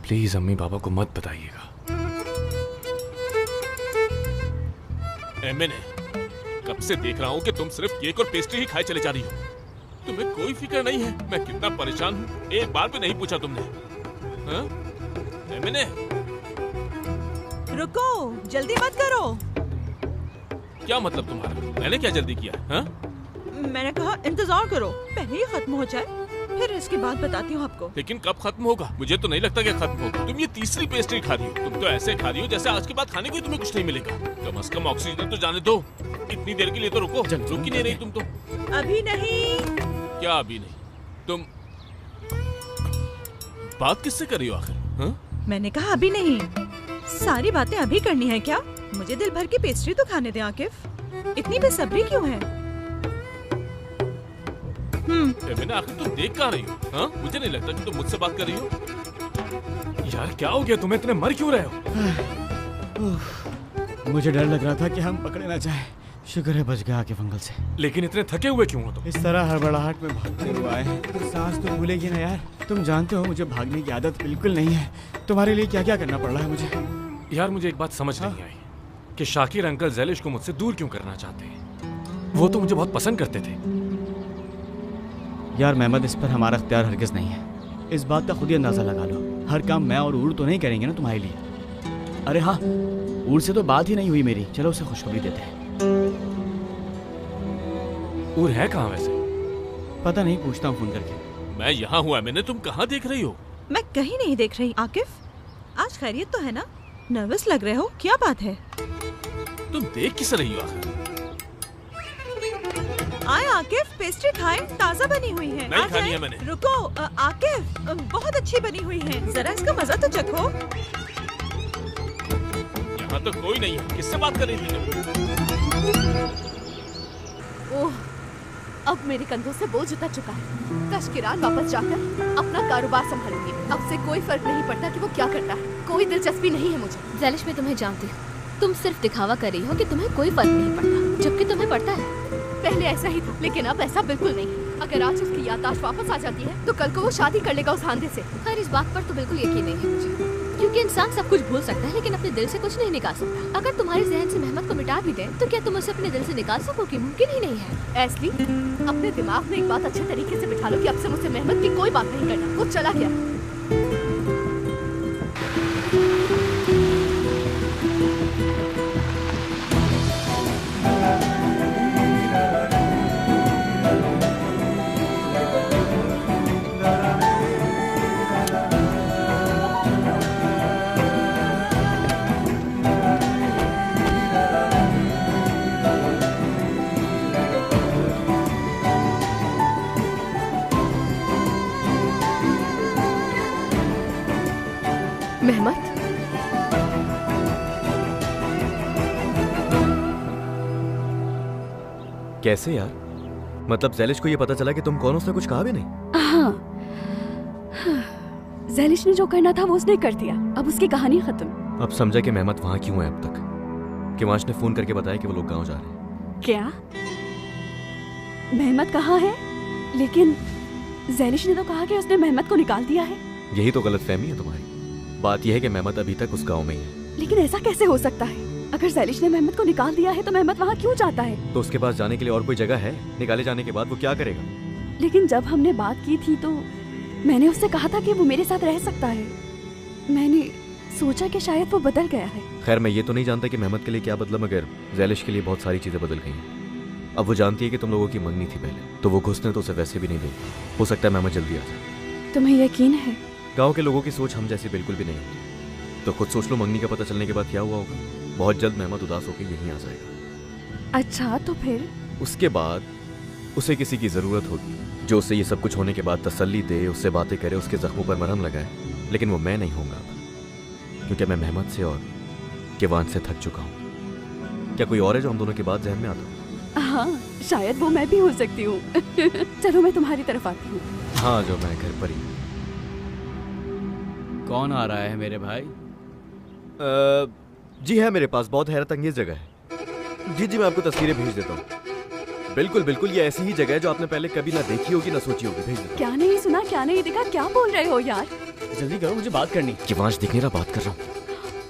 Please अम्मी पापा को मत बताइएगा। मैंने कब से देख रहा हूँ कि तुम सिर्फ केक और पेस्ट्री ही खाए चले जा रही हो। तुम्हें कोई फिक्र नहीं है मैं कितना परेशान हूँ, एक बार भी नहीं पूछा तुमने। हाँ? मैंने रुको, जल्दी मत करो। क्या मतलब तुम्हारा? मैंने क्या जल्दी किया? हाँ? मैंने कहा इंतजार करो, पहले ही खत्म हो जाए, फिर इसके बाद बताती हूँ आपको। लेकिन कब खत्म होगा? मुझे तो नहीं लगता कि खत्म होगा। तुम ये तीसरी पेस्ट्री खा रही हो। तुम तो ऐसे खा रही हो जैसे आज के बाद खाने को तुम्हें कुछ नहीं मिलेगा। कम से कम ऑक्सीजन तो जाने दो। इतनी देर के लिए तो रुको। रुक ही नहीं रही तुम तो। अभी नहीं। क्या अभी नहीं? तुम बात किससे कर रही हो आखिर? हाँ? मैंने कहा अभी नहीं। सारी बातें अभी करनी है क्या? मुझे दिल भर की पेस्ट्री तो खाने दे आकिफ। इतनी बेसब्री क्यों है? मैंने आखिर तुम देख कहाँ रही हो? हाँ? मुझे नहीं लगता कि तुम मुझसे बात कर रही हो। यार क्या हो गया तुम्हें, इतने मर क्यों रहे हो? मुझे डर लग रहा था कि हम पकड़े ना जाए। शुक्र है बच गया आकिफ अंकल से। लेकिन इतने थके हुए क्यों हो तुम? इस तरह हड़बड़ाहट में भागते हुए आए हैं तो सांस तो भूलेगी ना यार। तुम जानते हो मुझे भागने की आदत बिल्कुल नहीं है। तुम्हारे लिए क्या क्या करना पड़ रहा है मुझे। यार मुझे एक बात समझ नहीं आई कि शाकिर अंकल ज़ैलिश को मुझसे दूर क्यों करना चाहते हैं। वो तो मुझे बहुत पसंद करते थे। यार मेहमद, इस पर हमारा इख्तियार हरगिज़ नहीं है। इस बात का खुद ही अंदाज़ा लगा लो। हर काम मैं और ऊर तो नहीं करेंगे ना तुम्हारे लिए। अरे हाँ, ऊर से तो बात ही नहीं हुई मेरी। चलो उसे खुशखबरी देते हैं। ऊर है कहाँ वैसे? पता नहीं, पूछता हूँ फोन करके। मैं यहाँ हुआ। मैंने तुम कहाँ देख रही हो? मैं कहीं नहीं देख रही। आकिफ, आज खैरियत तो है ना? नर्वस लग रहे हो, क्या बात है? तुम देख किस रही हो आखिर? आए आकिफ, पेस्ट्री खाएं, ताज़ा बनी हुई है। नहीं खानी है मैंने। रुको आकिफ, बहुत अच्छी बनी हुई है, जरा इसका मजा तो चखो। यहाँ तो कोई नहीं है। किससे बात कर रही थी तुम? ओह, अब मेरे कंधों से बोझ उतर चुका है। कश्किरान वापस जाकर अपना कारोबार संभालूंगी। अब से कोई फर्क नहीं पड़ता कि वो क्या करता है। कोई दिलचस्पी नहीं है मुझे। ज़ैलिश, मैं तुम्हें जानती हूँ। तुम सिर्फ दिखावा कर रही हो कि तुम्हें कोई फर्क नहीं पड़ता, जबकि तुम्हें पड़ता है। पहले ऐसा ही था, लेकिन अब ऐसा बिल्कुल नहीं है। अगर आज उसकी याददाश्त वापस आ जाती है तो कल को वो शादी कर लेगा उस हांदे से। खैर, इस बात पर तो बिल्कुल यकीन नहीं है मुझे, क्योंकि इंसान सब कुछ भूल सकता है लेकिन अपने दिल से कुछ नहीं निकाल सकता। अगर तुम्हारे जहन से मेहमत को मिटा भी दे तो क्या तुम उसे अपने दिल से निकाल सकोगी? मुमकिन ही नहीं है। ऐसली, अपने दिमाग में एक बात अच्छे तरीके से बिठा लो कि अब से मुझसे मेहमत की कोई बात नहीं करना। वो चला गया। मेहमत, कैसे यार? मतलब ज़ैलिश को ये पता चला कि तुम कौन हो, उसने कुछ कहा भी नहीं? हाँ, ज़ैलिश ने जो करना था वो उसने कर दिया। अब उसकी कहानी खत्म। अब समझा कि मेहमत वहाँ क्यों है अब तक। किवांश ने फोन करके बताया कि वो लोग गांव जा रहे हैं। क्या? मेहमत कहाँ है? लेकिन ज़ैलिश ने तो कहा कि उसने मेहमत को निकाल दिया है। यही तो गलतफहमी है तुम्हारी। बात यह है कि मेहमत अभी तक उस गांव में ही है। लेकिन ऐसा कैसे हो सकता है? अगर ज़ैलिश ने मेहमत को निकाल दिया है तो मेहमत वहाँ क्यों जाता है? तो उसके पास जाने के लिए और कोई जगह है? निकाले जाने के बाद वो क्या करेगा? लेकिन जब हमने बात की थी तो मैंने उससे कहा था कि वो मेरे साथ रह सकता है। मैंने सोचा कि शायद वो बदल गया है। खैर, मैं ये तो नहीं जानता कि मेहमत के लिए क्या बदला, मगर ज़ैलिश के लिए बहुत सारी चीजें बदल गई हैं। अब वो जानती है कि तुम लोगों की मंगनी थी पहले, तो वो घुसने तो उसे वैसे भी नहीं देगी। हो सकता है मेहमत जल्दी आ जाए। तुम्हें यकीन है? गाँव के लोगों की सोच हम जैसी बिल्कुल भी नहीं होती। तो खुद सोच लो, मंगनी का पता चलने के बाद क्या हुआ होगा। बहुत जल्द मेहमत उदास होकर यहीं आ जाएगा। अच्छा, तो फिर? उसके बाद उसे किसी की जरूरत होगी जो उसे ये सब कुछ होने के बाद तसल्ली दे, उससे बातें करे, उसके जख्मों पर मरहम लगाए। लेकिन वो मैं नहीं होऊंगा अब, क्योंकि मैं मेहमत से और किवान से थक चुका हूँ। क्या कोई और है जो हम दोनों की बात जहन में आता? हाँ, शायद वो मैं भी हो सकती हूँ। चलो मैं तुम्हारी तरफ आती हूँ। हाँ, जो मैं घर पर ही। कौन आ रहा है मेरे भाई? जी है मेरे पास, बहुत हैरत अंगेज जगह है। जी, मैं आपको तस्वीरें भेज देता हूँ। बिल्कुल बिल्कुल, ये ऐसी ही जगह है जो आपने पहले कभी ना देखी होगी ना सोची होगी। भेज देता हूँ। क्या नहीं सुना, क्या नहीं देखा, क्या बोल रहे हो यार? जल्दी करो, मुझे बात करनी। किवांश दिख नहीं रहा, बात कर रहा हूँ।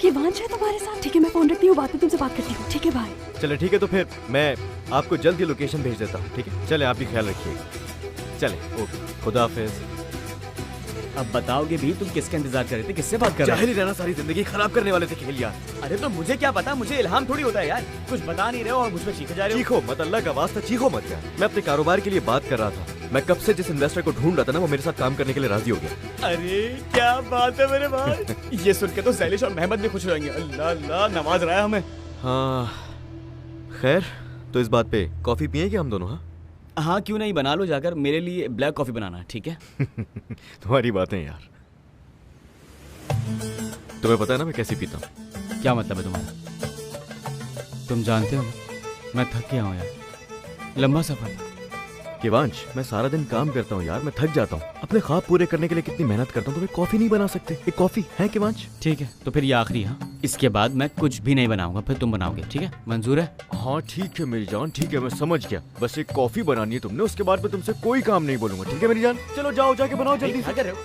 किवांश है तुम्हारे साथ? ठीक है, मैं फोन रखती हूँ, बाद में तुमसे बात करती हूँ। ठीक है, बाय। चले ठीक है, तो फिर मैं आपको जल्द ही लोकेशन भेज देता हूँ। ठीक है, चले, आप भी ख्याल रखिए। चले, ओके, खुदा हाफिज। अब बताओगे भी तुम किसका इंतजार कर रहे थे, किससे बात कर रहे जाहिर ही रहना, सारी जिंदगी खराब करने वाले थे खेल यार। थे? अरे तो मुझे क्या पता, मुझे इल्हाम थोड़ी होता है यार। कुछ बता नहीं रहे हो और मुझ पे चीखे जा रहे हो। चीखो मत, अल्लाह का वास्ता चीखो मत यार। मैं अपने कारोबार के लिए बात कर रहा था। मैं कब से जिस इन्वेस्टर को ढूंढ रहा था ना, वो मेरे साथ काम करने के लिए राजी हो गया। अरे क्या बात है मेरे भाई। ये सुन के तो ज़ैलिश और महमद भी खुश हो जाएंगे। अल्लाह अल्लाह, नवाज रहा है हमें। हाँ खैर, तो इस बात पे कॉफी पिएंगे हम दोनों? हाँ क्यों नहीं, बना लो जाकर। मेरे लिए ब्लैक कॉफी बनाना है, ठीक है? तुम्हारी बातें यार। तुम्हें पता है ना मैं कैसी पीता हूँ? क्या मतलब है तुम्हारा? तुम जानते हो ना, मैं थक गया हूँ यार। लंबा सफर। किवांश, मैं सारा दिन काम करता हूँ यार, मैं थक जाता हूँ। अपने ख्वाब पूरे करने के लिए कितनी मेहनत करता हूँ, तो वे कॉफी नहीं बना सकते? एक कॉफी है किवांश? ठीक है, तो फिर ये आखिरी। हाँ, इसके बाद मैं कुछ भी नहीं बनाऊंगा, फिर तुम बनाओगे, ठीक है? मंजूर है? हाँ ठीक है मेरी जान, ठीक है, मैं समझ गया। बस एक कॉफी बनानी है तुमने, उसके बाद मैं तुमसे कोई काम नहीं बोलूंगा, ठीक है मेरी जान? चलो जाओ, जाके बनाओ जल्दी क्या कर रहे हो?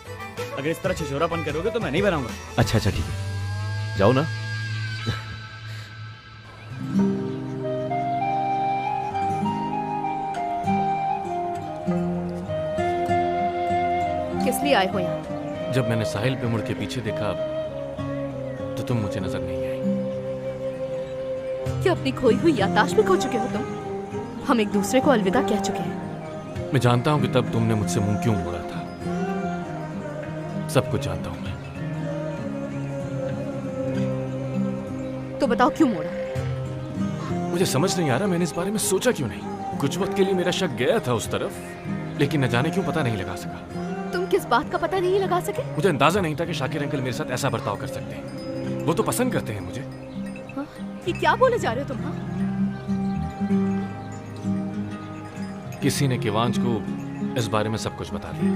अगर इस तरह छिछोरापन करोगे तो मैं नहीं बनाऊंगा। अच्छा अच्छा ठीक है, जाओ ना। किस लिए आए हो यहाँ? जब मैंने साहिल पे मुड़ के पीछे देखा तो तुम मुझे नजर नहीं आई। क्या अपनी खोई हुई याददाश्त में खो चुके हो तुम? हम एक दूसरे को अलविदा कह चुके हैं। मैं जानता हूँ कि तब तुमने मुझसे मुंह क्यों मोड़ा था। सब कुछ जानता हूँ मैं। तो बताओ क्यों मोड़ा? मुझे समझ नहीं आ रहा मैंने इस बारे में सोचा क्यों नहीं। कुछ वक्त के लिए मेरा शक गया था उस तरफ, लेकिन न जाने क्यों पता नहीं लगा सका। तुम किस बात का पता नहीं लगा सके? मुझे अंदाजा नहीं था कि शाकिर अंकल मेरे साथ ऐसा बर्ताव कर सकते हैं। वो तो पसंद करते हैं मुझे। हाँ? ये क्या बोले जा रहे हो तुम? हाँ? किसी ने किवांश को इस बारे में सब कुछ बता दिया।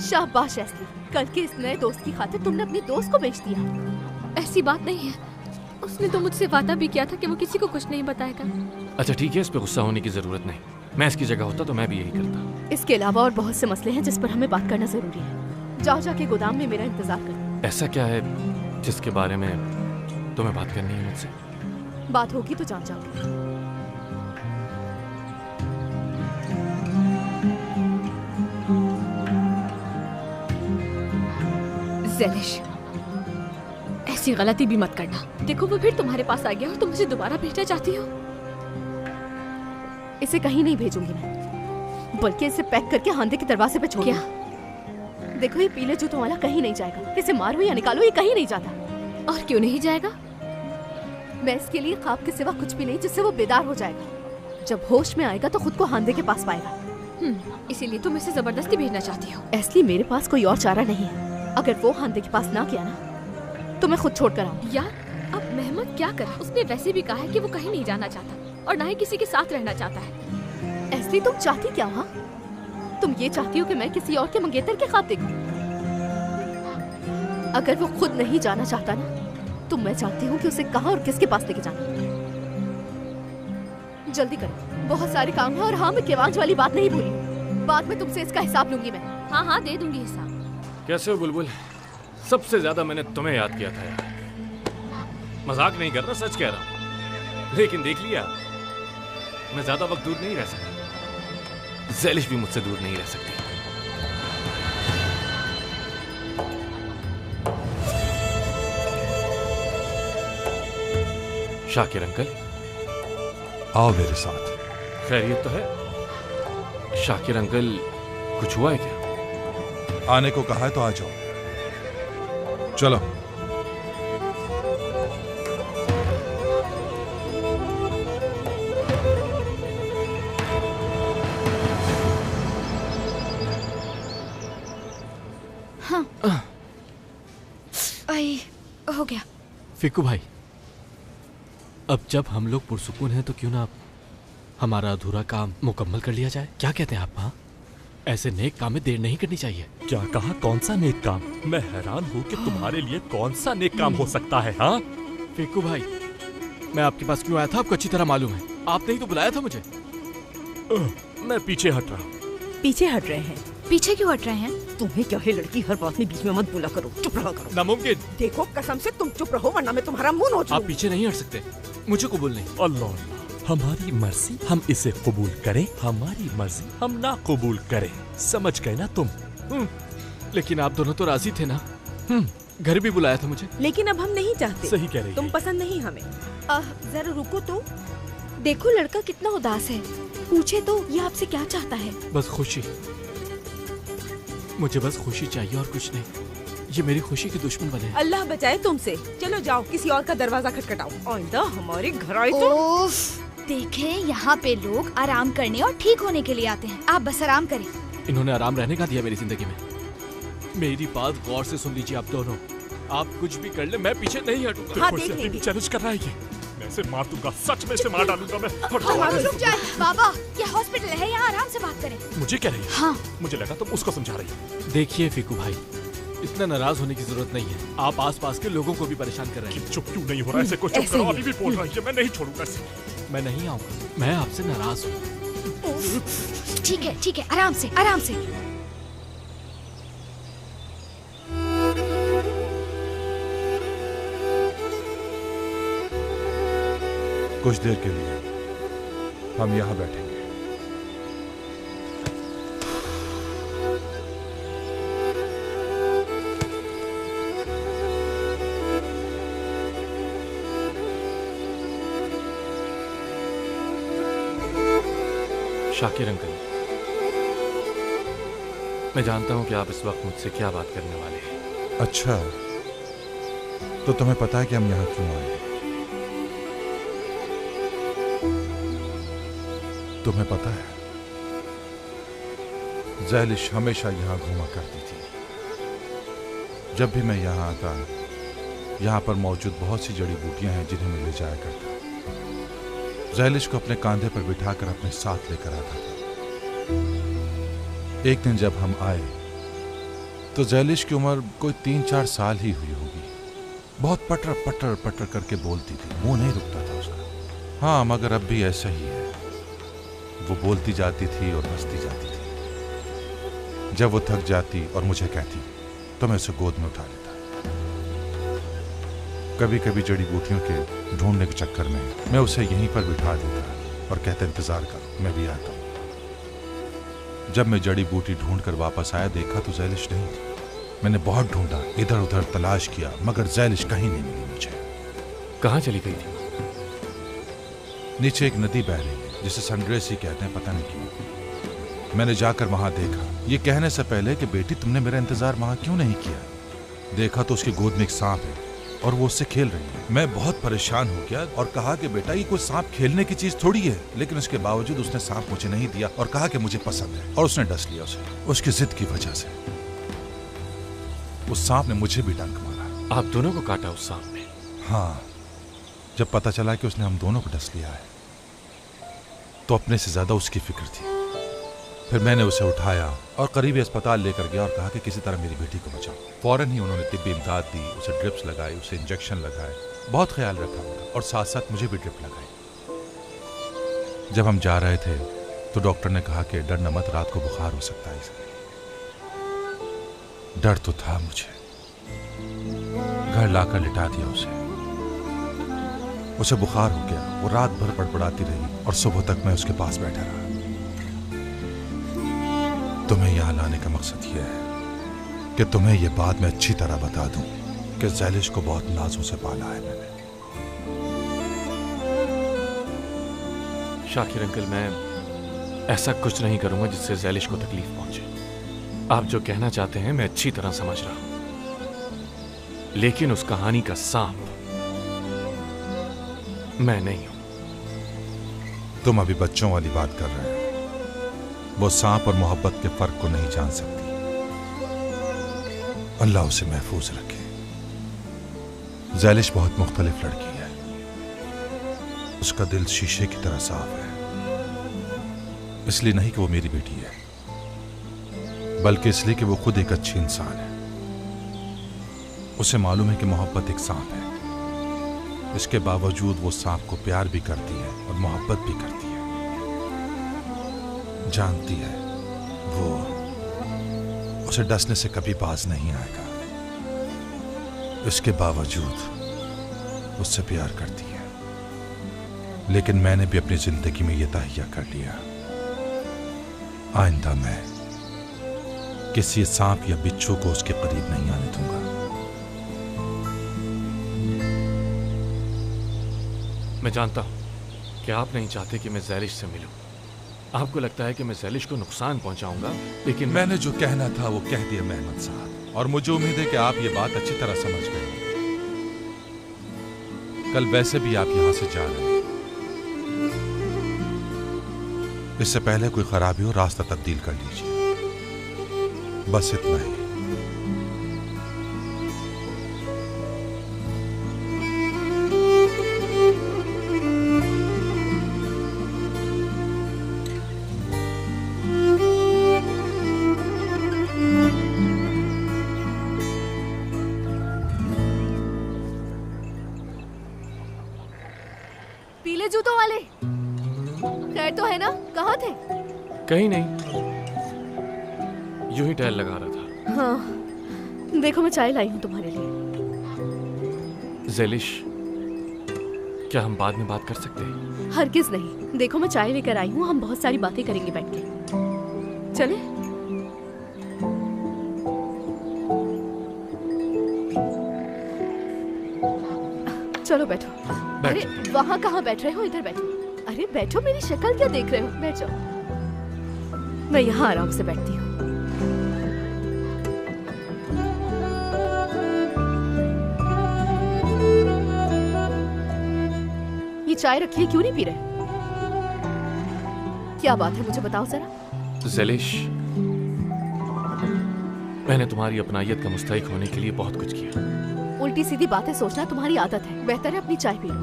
शाबाश एस्ली, कल के इस नए दोस्त की खातिर तुमने अपने दोस्त को बेच दिया। ऐसी बात नहीं है, उसने तो मुझसे वादा भी किया था कि वो किसी को कुछ नहीं बताएगा। अच्छा ठीक है, इस पे गुस्सा होने की जरूरत नहीं। मैं इसकी जगह होता तो मैं भी यही करता। इसके अलावा और बहुत से मसले हैं जिस पर हमें बात करना जरूरी है। जाओ जाके गोदाम में मेरा इंतजार करो। ऐसा क्या है जिसके बारे में तुम्हें बात करनी है मुझसे? बात होगी तो जान जाओगे। ज़ैलिश, ऐसी गलती भी मत करना। देखो वो फिर तुम्हारे पास आ गया और तुम मुझे दोबारा भेजना चाहती हो। इसे कहीं नहीं भेजूंगी मैं, बल्कि इसे पैक करके हांदे के दरवाजे पे छोड़। क्या? देखो ये पीले जूतों वाला कहीं नहीं जाएगा। इसे मारो या निकालो, ये कहीं नहीं जाता। और क्यों नहीं जाएगा? मैं इसके लिए ख्वाब के सिवा कुछ भी नहीं जिससे वो बेदार हो जाएगा। जब होश में आएगा तो खुद को हांदे के पास पाएगा। इसीलिए तुम इसे जबरदस्ती भेजना चाहती हो? इसलिए मेरे पास कोई और चारा नहीं है। अगर वो हांदे के पास ना किया ना तो मैं खुद छोड़ कर आऊँ। यार अब मेहमद क्या करे? उसने वैसे भी कहा है कि वो कहीं नहीं जाना चाहता और ना ही किसी के साथ रहना चाहता है। ऐसी तुम चाहती क्या? हाँ, तुम ये चाहती हो कि मैं किसी और के मंगेतर के ख्वाब देखूं? अगर वो खुद नहीं जाना चाहता ना तो मैं चाहती हूँ कि उसे कहाँ और किसके पास लेके जाना। जल्दी करो, बहुत सारे काम है। और हाँ, मैं किवांश वाली बात नहीं भूली। बाद में तुमसे इसका हिसाब लूंगी मैं। हाँ हाँ दे दूंगी हिसाब। कैसे हो बुलबुल? सबसे ज्यादा मैंने तुम्हें याद किया था यार। मजाक नहीं कर रहा, सच कह रहा हूं। लेकिन देख लिया, मैं ज्यादा वक्त दूर नहीं रह सकता। ज़ैलिश भी मुझसे दूर नहीं रह सकती। शाकिर अंकल, आओ मेरे साथ। खैरियत तो है? शाकिर अंकल, कुछ हुआ है क्या? आने को कहा है तो आ जाओ। चलो। हाँ आई हो गया। फिक्कू भाई, अब जब हम लोग पुरसुकून हैं तो क्यों ना हमारा अधूरा काम मुकम्मल कर लिया जाए? क्या कहते हैं आप? हाँ, ऐसे नेक काम में देर नहीं करनी चाहिए। क्या कहा? कौन सा नेक काम? मैं हैरान हूँ कि तुम्हारे लिए कौन सा नेक काम हो सकता है। हाँ फिक्कू भाई, मैं आपके पास क्यों आया था आपको अच्छी तरह मालूम है। आपने ही तो बुलाया था मुझे। मैं पीछे हट रहा हूँ। पीछे हट रहे हैं? पीछे क्यों हट रहे हैं? तुम्हें क्या है लड़की, हर बात में बीच में मत बोला करो, चुप रहा करो। नामुमकिन। देखो कसम से तुम चुप रहो वरना मैं तुम्हारा मुंह नोच लूं। आप पीछे नहीं हट सकते, मुझे कबूल नहीं। अल्लाह, हमारी मर्जी हम इसे कबूल करें, हमारी मर्जी हम ना कबूल करें। समझ गए ना तुम? लेकिन आप दोनों तो राजी थे ना? घर भी बुलाया था मुझे। लेकिन अब हम नहीं चाहते। सही कह रही है। तुम पसंद नहीं हमें। जरा रुको तो। देखो लड़का कितना उदास है, पूछे तो ये आपसे क्या चाहता है? बस खुशी, मुझे बस खुशी चाहिए और कुछ नहीं। ये मेरी खुशी के दुश्मन बने। अल्लाह बचाए तुमसे। चलो जाओ, किसी और का दरवाजा खटखटाओ। आइंदा हमारे घर आए तो। देखें, यहाँ पे लोग आराम करने और ठीक होने के लिए आते हैं, आप बस आराम करें। इन्होंने आराम रहने का दिया मेरी जिंदगी में। मेरी बात गौर से सुन लीजिए आप दोनों। आप कुछ भी कर ले, मैं पीछे नहीं हटूंगा। हाँ, देख लेंगे। चैलेंज कर रहा है ये। मैं इसे मार दूंगा, सच में इसे मार डालूंगा मैं। रुक जाए बाबा, ये हॉस्पिटल है, यहाँ आराम से बात करें। मुझे कह रही है? हाँ। मुझे लगा तुम उसको समझा रही हो। देखिए फिकू भाई, इतना नाराज होने की जरूरत नहीं है। आप आसपास के लोगों को भी परेशान कर रहे हैं। चुप क्यों नहीं हो रहा है? इसे कुछ चुप करो, अभी भी बोल रही है। मैं नहीं छोड़ूंगा इसे। मैं नहीं आऊंगा, मैं आपसे नाराज हूँ। ठीक है, आराम से, आराम से। कुछ देर के लिए हम यहाँ बैठेंगे। शाकिर अंकल, मैं जानता हूं कि आप इस वक्त मुझसे क्या बात करने वाले हैं। अच्छा, तो तुम्हें पता है कि हम यहाँ क्यों आए? तुम्हें पता है, ज़ैलिश हमेशा यहाँ घूमा करती थी। जब भी मैं यहाँ आता, यहाँ पर मौजूद बहुत सी जड़ी बूटियां हैं जिन्हें मैं ले जाया करता। ज़ैलिश को अपने कांधे पर बिठाकर अपने साथ लेकर आता था। एक दिन जब हम आए तो ज़ैलिश की उम्र कोई 3-4 साल ही हुई होगी। बहुत पटर पटर पटर करके बोलती थी, मुंह नहीं रुकता था उसका। हाँ, मगर अब भी ऐसा ही है। वो बोलती जाती थी और हंसती जाती थी। जब वो थक जाती और मुझे कहती तो मैं उसे गोद में उठा लेता। कभी कभी जड़ी बूटियों के ढूंढने के चक्कर में मैं उसे यहीं पर बिठा देता और कहता इंतजार करो, मैं भी आता हूं। जब मैं जड़ी बूटी ढूंढ कर वापस आया, देखा तो ज़ैलिश नहीं थी। मैंने बहुत ढूंढा, इधर उधर तलाश किया, मगर ज़ैलिश कहीं नहीं मिली मुझे। कहाँ चली गई थी? नीचे एक नदी बह रही है जिसे सनग्रेसी कहते हैं, पता नहीं क्यों। मैंने जाकर वहां देखा, ये कहने से पहले कि बेटी तुमने मेरा इंतजार वहां क्यों नहीं किया। देखा तो उसकी गोद में एक सांप है और वो उससे खेल रही है। मैं बहुत परेशान हो गया और कहा कि बेटा ये कोई सांप खेलने की चीज थोड़ी है। लेकिन उसके बावजूद उसने सांप मुझे नहीं दिया और कहा कि मुझे पसंद है, और उसने डस लिया उसे। उसकी जिद की वजह से उस सांप ने मुझे भी डंक मारा। आप दोनों को काटा उस सांप ने? हाँ, जब पता चला कि उसने हम दोनों को डस लिया है तो अपने से ज्यादा उसकी फिक्र थी। फिर मैंने उसे उठाया और करीबी अस्पताल लेकर गया और कहा कि किसी तरह मेरी बेटी को बचाओ। फौरन ही उन्होंने तिब्बी इमदाद दी, उसे ड्रिप्स लगाई, उसे इंजेक्शन लगाए, बहुत ख्याल रखा और साथ साथ मुझे भी ड्रिप लगाई। जब हम जा रहे थे तो डॉक्टर ने कहा कि डरना मत, रात को बुखार हो सकता है इसलिए। डर तो था मुझे। घर लाकर लिटा दिया उसे बुखार हो गया। वो रात भर बड़बड़ाती रही और सुबह तक मैं उसके पास बैठा रहा। तुम्हें यहां लाने का मकसद यह है कि तुम्हें यह बात मैं अच्छी तरह बता दूं कि ज़ैलिश को बहुत नाजों से पाला है मैंने। शाकिर अंकल, मैं ऐसा कुछ नहीं करूंगा जिससे ज़ैलिश को तकलीफ पहुंचे। आप जो कहना चाहते हैं मैं अच्छी तरह समझ रहा हूं, लेकिन उस कहानी का सांप मैं नहीं हूं। तुम अभी बच्चों वाली बात कर रहे हो। वो सांप और मोहब्बत के फर्क को नहीं जान सकती। अल्लाह उसे महफूज रखे। ज़ैलिश बहुत मुख्तलिफ लड़की है। उसका दिल शीशे की तरह साफ है। इसलिए नहीं कि वो मेरी बेटी है, बल्कि इसलिए कि वो खुद एक अच्छी इंसान है। उसे मालूम है कि मोहब्बत एक सांप है। इसके बावजूद वो सांप को प्यार भी करती है और मोहब्बत भी करती है। जानती है वो मुझसे डसने से कभी बाज नहीं आएगा। इसके बावजूद उससे प्यार करती है, लेकिन मैंने भी अपनी जिंदगी में यह तहैया कर लिया, आइंदा मैं किसी सांप या बिच्छू को उसके करीब नहीं आने दूंगा। मैं जानता हूं कि आप नहीं चाहते कि मैं ज़ैलिश से मिलूं। आपको लगता है कि मैं ज़ैलिश को नुकसान पहुंचाऊंगा, लेकिन मैंने जो कहना था वो कह दिया मेहमद साहब, और मुझे उम्मीद है कि आप ये बात अच्छी तरह समझ गए। कल वैसे भी आप यहां से जा रहे हैं, इससे पहले कोई खराबी हो रास्ता तब्दील कर लीजिए, बस इतना ही। पीले जूतों वाले, खैर तो है ना? कहाँ थे? कहीं नहीं, यूं ही टहल लगा रहा था। हाँ, देखो मैं चाय लाई हूँ तुम्हारे लिए। ज़ैलिश, क्या हम बाद में बात कर सकते हैं? हरगिज नहीं। देखो मैं चाय लेकर आई हूँ, हम बहुत सारी बातें करेंगे बैठ के। चले? चलो बैठो। अरे वहाँ कहाँ बैठ रहे हो? इधर बैठो। अरे बैठो, मेरी शक्ल क्या देख रहे हो? बैठ जाओ, मैं यहाँ आराम से बैठती हूँ। ये चाय रखी है, क्यों नहीं पी रहे? क्या बात है, मुझे बताओ जरा। ज़ैलिश, मैंने तुम्हारी अपनायत का मुस्तहिक होने के लिए बहुत कुछ किया। उल्टी सीधी बातें सोचना तुम्हारी आदत है। बेहतर है अपनी चाय पी लो।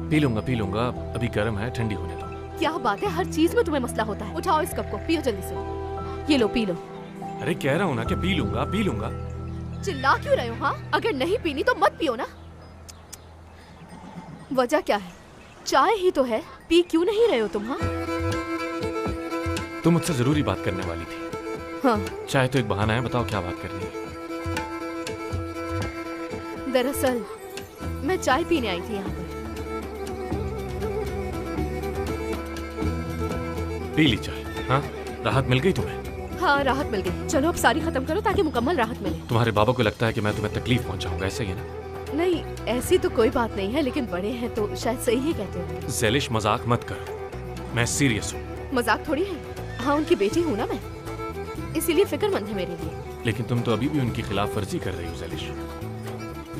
पी लूंगा, अभी गर्म है, ठंडी होने दो। क्या बात है, हर चीज में तुम्हें मसला होता है। उठाओ इस कप को, पियो जल्दी से। ये लो, पी लो। अरे कह रहा हूँ ना कि पी लूंगा। चिल्ला क्यों रहे हो? हाँ, अगर नहीं पीनी तो मत पियो ना। वजह क्या है? चाय ही तो है, पी क्यों नहीं रहे हो तुम? हाँ, तुम मुझसे जरूरी बात करने वाली थी। हाँ। चाय तो एक बहाना है, बताओ क्या बात करनी है? दरअसल मैं चाय पीने आई थी यहाँ पर। पी ली चाय? हाँ, राहत मिल गई तुम्हें? हाँ, राहत मिल गई। चलो अब सारी खत्म करो ताकि मुकम्मल राहत मिले। तुम्हारे बाबा को लगता है कि मैं तुम्हें तकलीफ पहुंचाऊंगा, ऐसे ही है ना? नहीं, ऐसी तो कोई बात नहीं है, लेकिन बड़े हैं तो शायद सही ही कहते हो। ज़ैलिश, मजाक मत करो, मैं सीरियस हूँ। मजाक थोड़ी है। हाँ, उनकी बेटी हूँ ना मैं, इसीलिए फिक्रमंद है मेरे लिए। लेकिन तुम तो अभी भी उनकी खिलाफ वर्जी कर रही हो ज़ैलिश।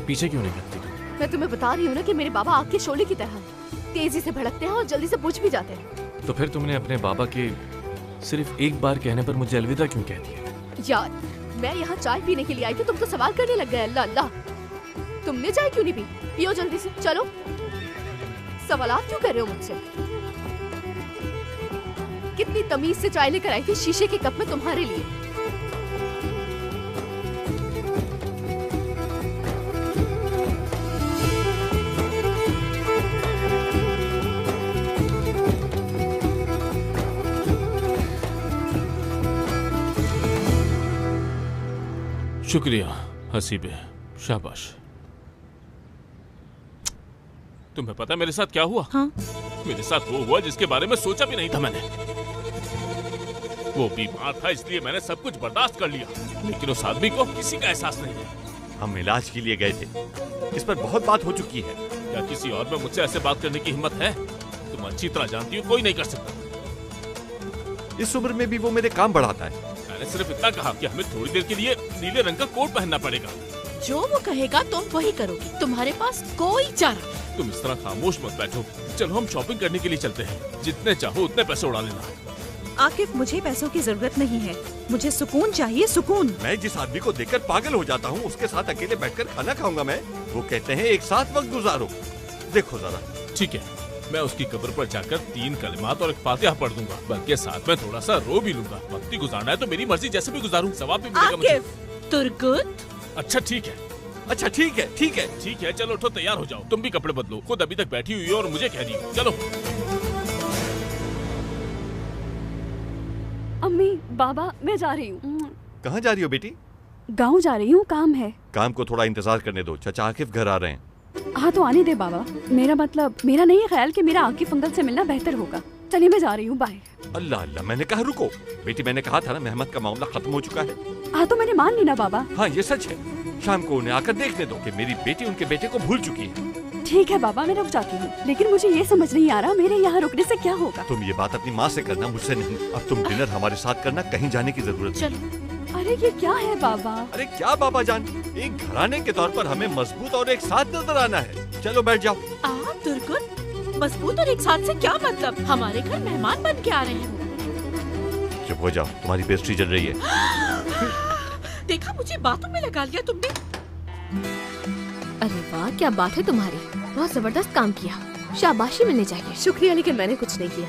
पीछे क्यों नहीं हटती तुम? मैं तुम्हें बता रही हूँ ना कि मेरे बाबा आग के शोले की तरह तेजी से भड़कते हैं और जल्दी से बुझ भी जाते हैं। तो फिर तुमने अपने बाबा के सिर्फ एक बार कहने पर मुझे अलविदा क्यों कह दिया? यार, मैं यहाँ चाय पीने के लिए आई थी, तुम तो सवाल करने लग गए। अल्लाह अल्लाह, तुमने चाय क्यों नहीं पी? पियो जल्दी से, चलो। सवालात क्यों कर रहे हो मुझसे? कितनी तमीज से चाय लेकर आई थी शीशे के कप में तुम्हारे लिए। शुक्रिया हसीबे, शाबाश। तुम्हें पता है मेरे साथ क्या हुआ? हाँ? मेरे साथ वो हुआ जिसके बारे में सोचा भी नहीं था मैंने। वो बीमार था इसलिए मैंने सब कुछ बर्दाश्त कर लिया, लेकिन उस आदमी को किसी का एहसास नहीं है। हम इलाज के लिए गए थे, इस पर बहुत बात हो चुकी है। क्या किसी और में मुझसे ऐसे बात करने की हिम्मत है? तुम अच्छी तरह जानती हो कोई नहीं कर सकता। इस उम्र में भी वो मेरे काम बढ़ाता है। मैंने सिर्फ इतना कहा कि हमें थोड़ी देर के लिए नीले रंग का कोट पहनना पड़ेगा। जो वो कहेगा तुम वही करोगी, तुम्हारे पास कोई चारा। तुम इस तरह खामोश मत बैठो। चलो हम शॉपिंग करने के लिए चलते हैं, जितने चाहो उतने पैसे उड़ा लेना। आकिफ, मुझे पैसों की जरूरत नहीं है, मुझे सुकून चाहिए, सुकून। मैं जिस आदमी को देखकर पागल हो जाता हूँ उसके साथ अकेले बैठकर खाना खाऊंगा मैं? वो कहते हैं एक साथ वक्त गुजारो। देखो जरा। ठीक है, मैं उसकी कब्र पर जाकर 3 कलिमात और एक फातिहा पढ़ दूंगा, बल्कि साथ में थोड़ा सा रो भी लूंगा। वक्त ही गुजारना है तो मेरी मर्जी जैसे भी गुजारूं, सवाब भी मिलेगा मुझे। तुर्गुत। अच्छा ठीक है, अच्छा ठीक है, ठीक है, ठीक है। चलो उठो, तैयार हो जाओ। तुम भी कपड़े बदलो, खुद अभी तक बैठी हुई हो और मुझे कह रही हो। चलो। अम्मी, बाबा, मैं जा रही हूँ। कहाँ जा रही हो बेटी? गाँव जा रही हूँ, काम है। काम को थोड़ा इंतजार करने दो, चाचा आकिफ घर आ रहे हैं। हाँ तो आने दे बाबा। मेरा नहीं है ख्याल कि मेरा आकिफ अंकल से मिलना बेहतर होगा। चलिए मैं जा रही हूँ, बाय। अल्लाह अल्लाह, मैंने कहा रुको बेटी, मैंने कहा था ना मेहमत का मामला खत्म हो चुका है। हाँ तो मैंने मान ली ना बाबा। हाँ ये सच है, शाम को उन्हें आकर देखने दो कि मेरी बेटी उनके बेटे को भूल चुकी है। ठीक है बाबा, मैं रुक जाती हूँ, लेकिन मुझे ये समझ नहीं आ रहा मेरे यहाँ रुकने से क्या होगा। तुम ये बात अपनी माँ से करना, मुझसे नहीं। अब तुम डिनर हमारे साथ करना, कहीं जाने की जरूरत नहीं। अरे ये क्या है बाबा? अरे क्या बाबा जान, एक घराने के तौर पर हमें मजबूत और एक साथ नजर आना है। चलो बैठ जाओ। तुर्कुन, मजबूत और एक साथ से क्या मतलब? हमारे घर मेहमान बन के आ रहे हैं। चुप हो जाओ, तुम्हारी पेस्ट्री जल रही है। देखा, मुझे बातों में लगा लिया तुमने। अरे वाह, क्या बात है तुम्हारी, बहुत जबरदस्त काम किया, शाबाशी मिलनी चाहिए। शुक्रिया, लेकिन मैंने कुछ नहीं किया।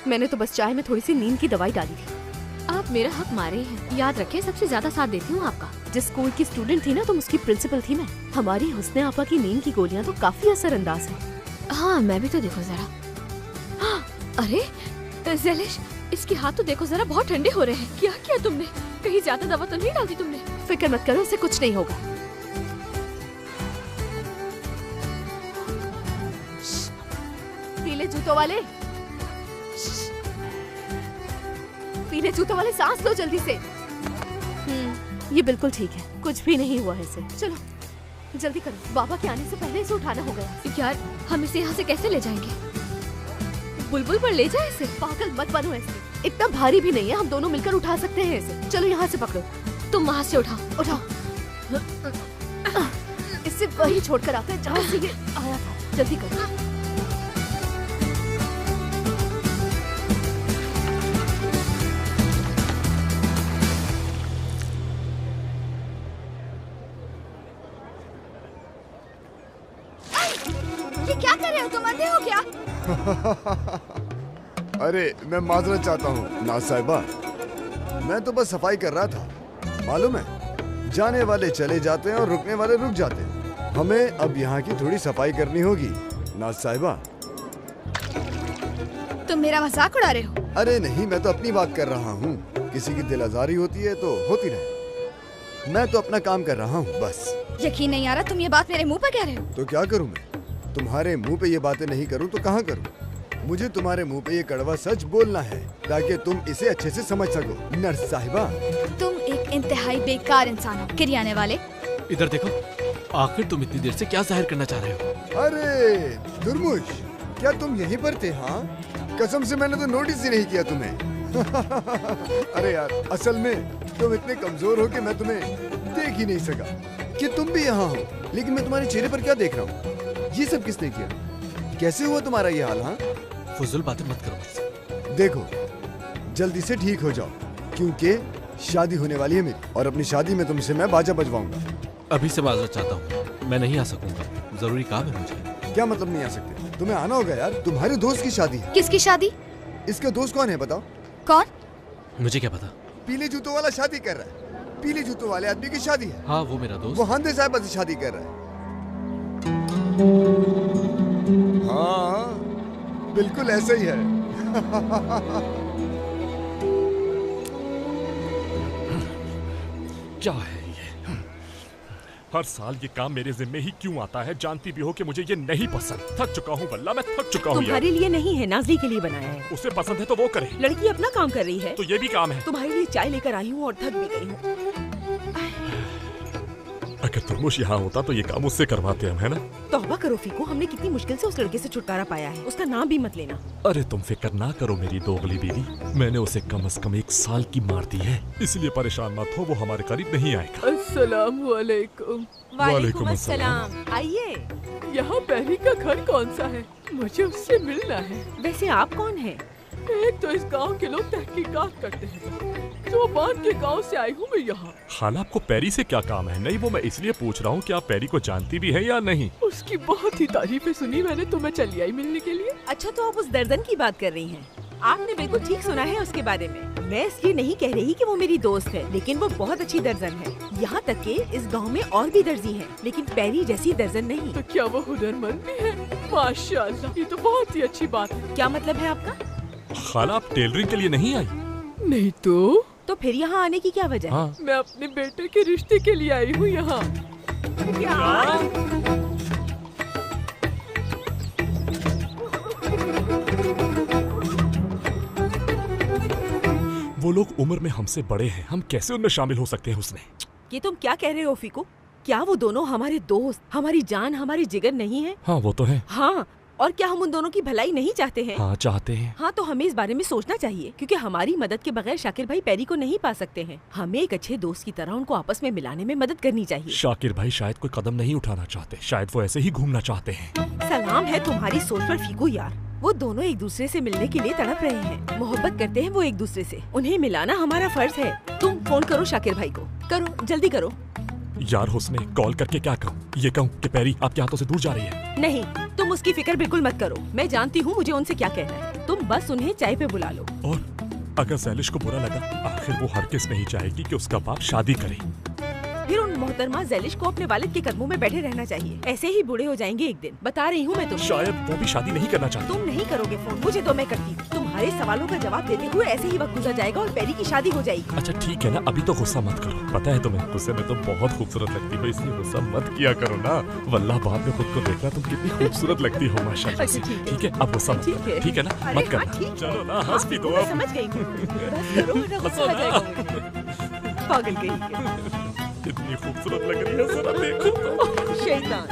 मैंने तो बस चाय में थोड़ी सी नींद की दवाई डाली थी। आप मेरा हक मारे हैं, याद रखें सबसे ज्यादा साथ देती हूँ आपका। जिस स्कूल की स्टूडेंट थी ना तुम, उसकी प्रिंसिपल थी मैं। हमारी हुस्ने आपा की नींद की गोलियाँ तो काफी असरअंदाज है। हाँ मैं भी तो देखो जरा। हाँ, अरे ज़ैलिश, इसके हाथ तो देखो जरा, बहुत ठंडे हो रहे हैं। क्या किया तुमने? कहीं ज्यादा दवा तो नहीं डाल दी तुमने? फिक्र मत करो, उसे कुछ नहीं होगा। पीले जूतों वाले, पीले जूतों वाले, सांस लो जल्दी से। ये बिल्कुल ठीक है, कुछ भी नहीं हुआ है इसे। चलो जल्दी करो, बाबा के आने से पहले इसे उठाना हो गया। यार हम इसे यहाँ से कैसे ले जाएंगे? बुलबुल पर ले जाए इसे? पागल मत बनो ऐसे, इतना भारी भी नहीं है, हम दोनों मिलकर उठा सकते हैं इसे। चलो यहाँ से पकड़ो। तुम वहाँ से उठाओ। उठाओ। इससे वही छोड़कर आता है जहाँ से ये आया था। जल्दी करो। ये क्या कर रहे हो तुम, अंधे हो क्या? अरे मैं माजरत चाहता हूँ नाज साहिबा, मैं तो बस सफाई कर रहा था। मालूम है, जाने वाले चले जाते हैं और रुकने वाले रुक जाते हैं। हमें अब यहाँ की थोड़ी सफाई करनी होगी नाज साहिबा। तुम मेरा मजाक उड़ा रहे हो? अरे नहीं, मैं तो अपनी बात कर रहा हूँ। किसी की दिल आजारी होती है तो होती रहे, मैं तो अपना काम कर रहा हूँ बस। यकीन नहीं आ रहा तुम ये बात मेरे मुंह पर कह रहे हो। तो क्या करूँ मैं? तुम्हारे मुंह पे ये बातें नहीं करूँ तो कहाँ करूँ? मुझे तुम्हारे मुंह पे ये कड़वा सच बोलना है ताकि तुम इसे अच्छे से समझ सको। नर्स साहिबा, तुम एक इंतहाई बेकार इंसान हो, किरियाने वाले। इधर देखो, आखिर तुम इतनी देर से क्या जाहिर करना चाह रहे हो? अरे दुर्मुश, क्या तुम यहीं पर थे? हाँ कसम से मैंने तो नोटिस ही नहीं किया तुम्हें। अरे यार, असल में तुम इतने कमजोर हो कि मैं तुम्हें देख ही नहीं सका कि तुम भी यहाँ हो। लेकिन मैं तुम्हारे चेहरे पर क्या देख रहा हूँ? ये सब किसने किया? कैसे हुआ तुम्हारा ये हाल? हाँ फुजुल बातें मत करो मुझसे। देखो जल्दी से ठीक हो जाओ, क्योंकि शादी होने वाली है मेरी, और अपनी शादी में तुमसे मैं बाजा बजवाऊंगा। अभी से माजरत चाहता हूँ, मैं नहीं आ सकूंगा, जरूरी काम है मुझे। क्या मतलब नहीं आ सकते? तुम्हें आना होगा यार, तुम्हारे दोस्त की शादी है। किसकी शादी? इसका दोस्त कौन है बताओ? कौन? मुझे क्या पता। पीले जूतों वाला शादी कर रहा है। पीले जूतों वाले आदमी की शादी है। हाँ वो मेरा दोस्त। वो हांदे साहब से शादी कर रहा है। हाँ बिल्कुल ऐसा ही है। क्या है ये? हर साल ये काम मेरे जिम्मे ही क्यों आता है? जानती भी हो कि मुझे ये नहीं पसंद। थक चुका हूँ वल्ला, मैं थक चुका हूँ। तुम्हारे लिए नहीं है, नाज़ली के लिए बनाया है। उसे पसंद है तो वो करे। लड़की अपना काम कर रही है तो ये भी काम है। तुम्हारे लिए चाय लेकर आई हूँ और थक भी गई हूँ। अगर तुरमुश यहाँ होता तो ये काम उससे करवाते हम, है ना? तौबा करो फीको, हमने कितनी मुश्किल से उस लड़के से छुटकारा पाया है। उसका नाम भी मत लेना। अरे तुम फिक्र ना करो मेरी दोगली बीवी, मैंने उसे कम से कम 1 साल की मार दी है, इसलिए परेशान मत हो, वो हमारे करीब नहीं आएगा। अस्सलाम वालेकुम। वालेकुम अस्सलाम। आइए। यहाँ पैरी का घर कौन सा है? मुझे उससे मिलना है। वैसे आप कौन हैं? एक तो इस गांव के लोग तहकीकात करते हैं, जो बान के गांव से आई हूँ मैं यहाँ। खाला आपको पैरी से क्या काम है? नहीं वो मैं इसलिए पूछ रहा हूँ कि आप पैरी को जानती भी है या नहीं? उसकी बहुत ही तारीफें सुनी मैंने, तो मैं चली आई मिलने के लिए। अच्छा तो आप उस दर्जन की बात कर रही हैं? आपने बिल्कुल ठीक सुना है उसके बारे में। मैं इसलिए नहीं कह रही कि वो मेरी दोस्त है, लेकिन वो बहुत अच्छी दर्जन है। यहाँ तक कि इस गांव में और भी दर्जी हैं, लेकिन पैरी जैसी दर्जन नहीं। तो क्या वो हुनरमंद भी है? माशाअल्लाह, ये तो बहुत ही अच्छी बात है। क्या मतलब है आपका? खाला आप टेलरिंग के लिए नहीं आई? नहीं तो तो फिर यहाँ आने की क्या वजह है? मैं अपने बेटे के रिश्ते के लिए आई हूँ यहाँ। वो लोग उम्र में हमसे बड़े हैं, हम कैसे उनमें शामिल हो सकते हैं उसने? ये तुम क्या कह रहे हो फीको? क्या वो दोनों हमारे दोस्त, हमारी जान, हमारी जिगर नहीं है? हाँ वो तो है। हाँ, और क्या हम उन दोनों की भलाई नहीं चाहते हैं? हाँ चाहते हैं। हाँ तो हमें इस बारे में सोचना चाहिए, क्योंकि हमारी मदद के बगैर शाकिर भाई पैरी को नहीं पा सकते हैं। हमें एक अच्छे दोस्त की तरह उनको आपस में मिलाने में मदद करनी चाहिए। शाकिर भाई शायद कोई कदम नहीं उठाना चाहते, शायद वो ऐसे ही घूमना चाहते हैं। सलाम है तुम्हारी सोच पर फीको यार। वो दोनों एक दूसरे से मिलने के लिए तड़प रहे हैं, मोहब्बत करते हैं वो एक दूसरे से। उन्हें मिलाना हमारा फर्ज है। तुम फोन करो शाकिर भाई को, करो जल्दी करो। यार हुस्ने, कॉल करके क्या कहूँ? ये कहूँ कि पैरी आपके हाथों से दूर जा रही है? नहीं, तुम उसकी फिक्र बिल्कुल मत करो। मैं जानती हूँ मुझे उनसे क्या कहना है। तुम बस उन्हें चाय पे बुला लो। और अगर ज़ैलिश को बुरा लगा, आखिर वो हरगिज़ नहीं चाहेगी कि उसका बाप शादी करे। फिर उन मोहतरमा ज़ैलिश को अपने वालिद के कदमों में बैठे रहना चाहिए। ऐसे ही बूढ़े हो जाएंगे एक दिन, बता रही हूँ मैं तुम्हें। शायद वो भी शादी नहीं करना चाहती। तुम नहीं करोगे फोन, मुझे तो मैं करती हूँ। तुम्हारे सवालों का जवाब देते हुए ऐसे ही वक्त गुजर जाएगा और पैरी की शादी हो जाएगी। अच्छा ठीक है ना, अभी तो गुस्सा मत करो। पता है तुम्हें, गुस्से में तो बहुत खूबसूरत लगती हो, इसलिए गुस्सा मत किया करो ना। वल्लाह बाद में खुद को देखना तुम कितनी खूबसूरत लगती हो माशाल्लाह से। ठीक है, अब गुस्सा मत करो, ठीक है ना? मत करना। चलो ना, हंस भी दो अब। समझ गई हूँ। बस करो वरना गुस्सा आ जाएगा मुझे। पागल कहीं कितनी खूबसूरत लग रही है, जरा देखो तो। शैतान।